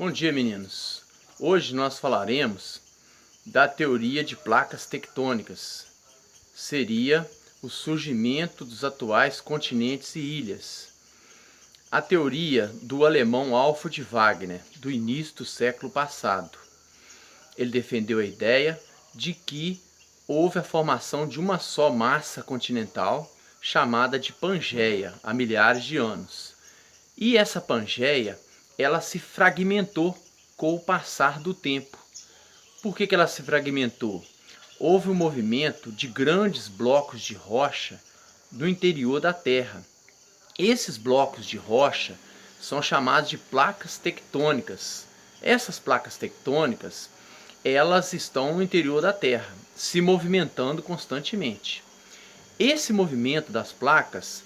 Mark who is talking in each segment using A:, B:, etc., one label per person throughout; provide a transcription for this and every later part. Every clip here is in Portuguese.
A: Bom dia, meninos. Hoje nós falaremos da teoria de placas tectônicas. Seria o surgimento dos atuais continentes e ilhas. A teoria do alemão Alfred Wegener, do início do século passado. Ele defendeu a ideia de que houve a formação de uma só massa continental, chamada de Pangeia, há milhares de anos. E essa Pangeia, ela se fragmentou com o passar do tempo. Por que ela se fragmentou? Houve um movimento de grandes blocos de rocha no interior da Terra. Esses blocos de rocha são chamados de placas tectônicas. Essas placas tectônicas, elas estão no interior da Terra, se movimentando constantemente. Esse movimento das placas,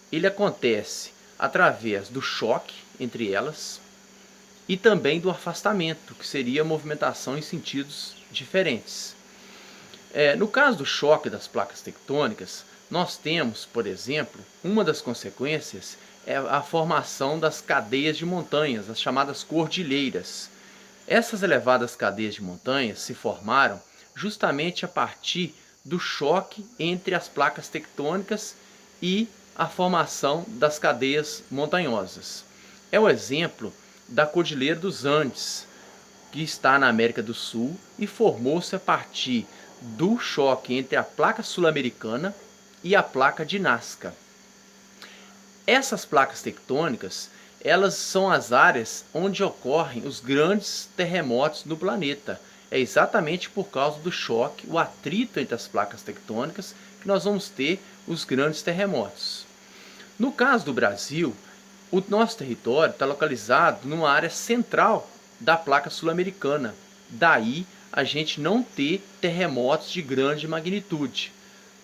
A: ele acontece através do choque entre elas e também do afastamento, que seria a movimentação em sentidos diferentes. No caso do choque das placas tectônicas, nós temos, por exemplo, uma das consequências é a formação das cadeias de montanhas, as chamadas cordilheiras. Essas elevadas cadeias de montanhas se formaram justamente a partir do choque entre as placas tectônicas e a formação das cadeias montanhosas. É o exemplo da Cordilheira dos Andes, que está na América do Sul e formou-se a partir do choque entre a placa sul-americana e a placa de Nazca. Essas placas tectônicas, elas são as áreas onde ocorrem os grandes terremotos no planeta. É exatamente por causa do choque, o atrito entre as placas tectônicas, que nós vamos ter os grandes terremotos. No caso do Brasil, o nosso território está localizado numa área central da placa sul-americana. Daí a gente não ter terremotos de grande magnitude.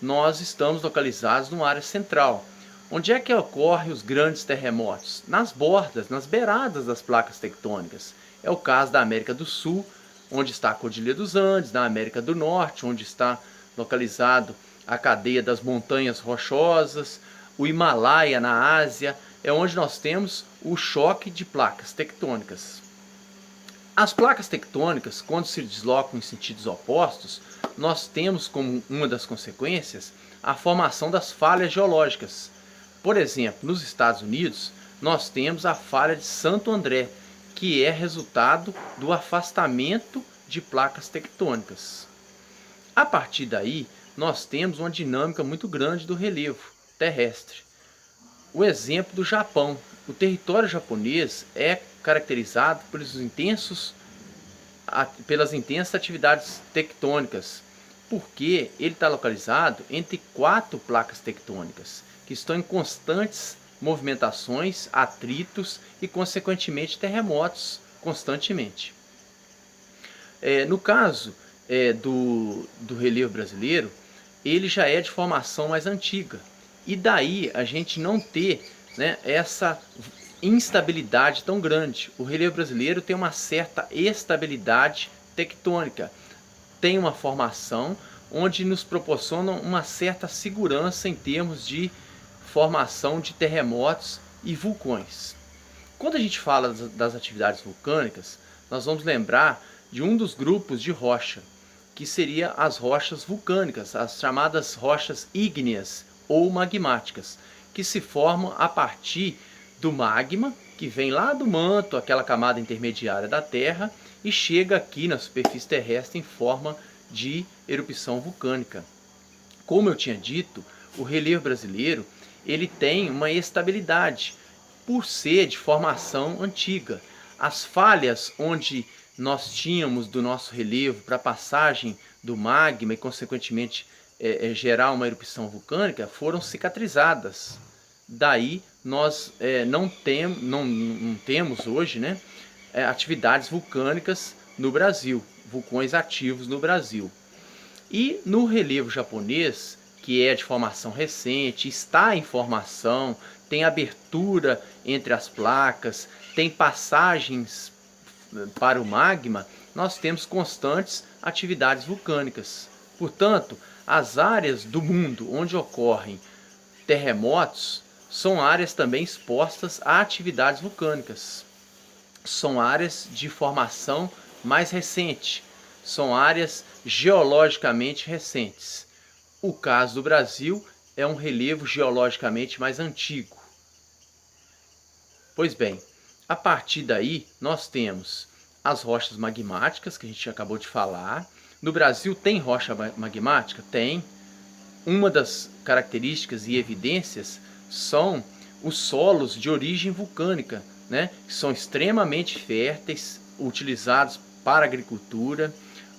A: Nós estamos localizados numa área central. Onde é que ocorrem os grandes terremotos? Nas bordas, nas beiradas das placas tectônicas. É o caso da América do Sul, onde está a Cordilheira dos Andes, na América do Norte, onde está localizado a cadeia das montanhas rochosas, o Himalaia na Ásia, é onde nós temos o choque de placas tectônicas. As placas tectônicas, quando se deslocam em sentidos opostos, nós temos como uma das consequências a formação das falhas geológicas. Por exemplo, nos Estados Unidos, nós temos a falha de Santo André, que é resultado do afastamento de placas tectônicas. A partir daí, nós temos uma dinâmica muito grande do relevo terrestre. O exemplo do Japão. O território japonês é caracterizado pelas intensas atividades tectônicas, porque ele está localizado entre 4 placas tectônicas, que estão em constantes movimentações, atritos e, consequentemente, terremotos constantemente. No caso do relevo brasileiro, ele já é de formação mais antiga. E daí a gente não ter, essa instabilidade tão grande. O relevo brasileiro tem uma certa estabilidade tectônica, tem uma formação onde nos proporciona uma certa segurança em termos de formação de terremotos e vulcões. Quando a gente fala das atividades vulcânicas, nós vamos lembrar de um dos grupos de rocha, que seria as rochas vulcânicas, as chamadas rochas ígneas ou magmáticas, que se formam a partir do magma, que vem lá do manto, aquela camada intermediária da Terra, e chega aqui na superfície terrestre em forma de erupção vulcânica. Como eu tinha dito, o relevo brasileiro ele tem uma estabilidade, por ser de formação antiga. As falhas onde nós tínhamos do nosso relevo para a passagem do magma e, consequentemente, gerar uma erupção vulcânica foram cicatrizadas. Daí nós não temos hoje atividades vulcânicas no Brasil, vulcões ativos no Brasil. E no relevo japonês, que é de formação recente, está em formação, tem abertura entre as placas, tem passagens para o magma, nós temos constantes atividades vulcânicas. Portanto, as áreas do mundo onde ocorrem terremotos são áreas também expostas a atividades vulcânicas. são áreas de formação mais recente, são áreas geologicamente recentes. O caso do Brasil é um relevo geologicamente mais antigo. Pois bem, a partir daí nós temos as rochas magmáticas, que a gente acabou de falar. No Brasil tem rocha magmática? Tem. Uma das características e evidências são os solos de origem vulcânica, né, que são extremamente férteis, utilizados para a agricultura.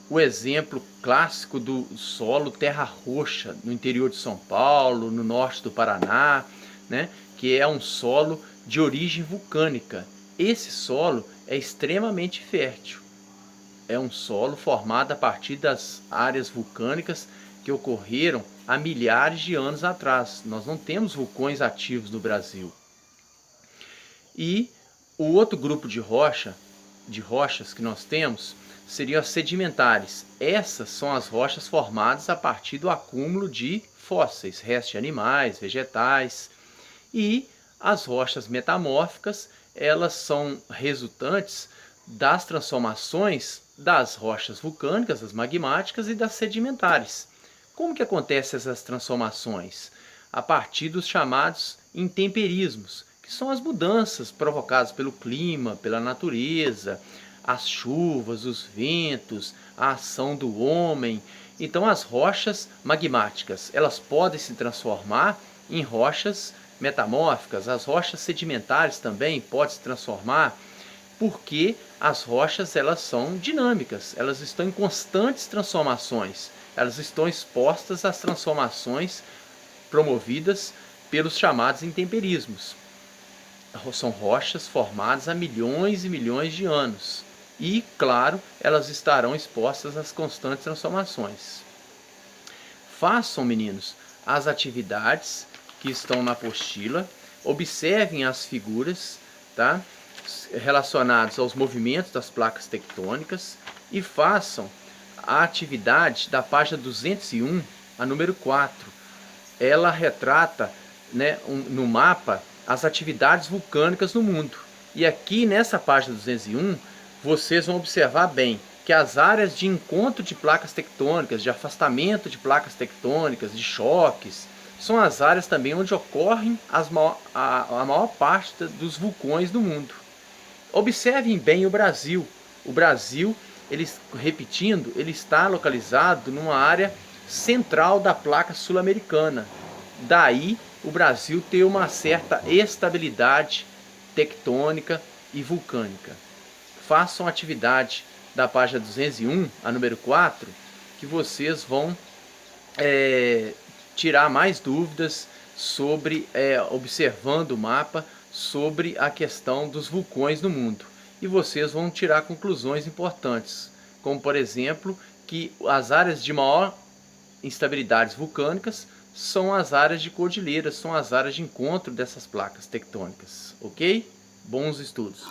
A: O exemplo clássico do solo terra roxa no interior de São Paulo, no norte do Paraná, né, que é um solo de origem vulcânica. Esse solo é extremamente fértil. É um solo formado a partir das áreas vulcânicas que ocorreram há milhares de anos atrás. Nós não temos vulcões ativos no Brasil. E o outro grupo de rochas que nós temos seriam as sedimentares. Essas são as rochas formadas a partir do acúmulo de fósseis, restos de animais, vegetais. E as rochas metamórficas, elas são resultantes das transformações das rochas vulcânicas, das magmáticas e das sedimentares. Como que acontecem essas transformações? A partir dos chamados intemperismos, que são as mudanças provocadas pelo clima, pela natureza, as chuvas, os ventos, a ação do homem. Então as rochas magmáticas, elas podem se transformar em rochas metamórficas. As rochas sedimentares também podem se transformar, porque as rochas elas são dinâmicas, elas estão em constantes transformações, elas estão expostas às transformações promovidas pelos chamados intemperismos. São rochas formadas há milhões e milhões de anos e, claro, elas estarão expostas às constantes transformações. Façam, meninos, as atividades que estão na apostila, observem as figuras, tá, relacionadas aos movimentos das placas tectônicas e façam a atividade da página 201, a número 4. Ela retrata, né, no mapa as atividades vulcânicas no mundo. E aqui nessa página 201, vocês vão observar bem que as áreas de encontro de placas tectônicas, de afastamento de placas tectônicas, de choques, são as áreas também onde ocorrem a maior parte dos vulcões do mundo. Observem bem o Brasil. O Brasil, repetindo, ele está localizado numa área central da placa sul-americana. Daí o Brasil ter uma certa estabilidade tectônica e vulcânica. Façam a atividade da página 201, a número 4, que vocês vão tirar mais dúvidas sobre, observando o mapa, sobre a questão dos vulcões no mundo. E vocês vão tirar conclusões importantes, como por exemplo, que as áreas de maior instabilidades vulcânicas são as áreas de cordilheiras, são as áreas de encontro dessas placas tectônicas, ok? Bons estudos!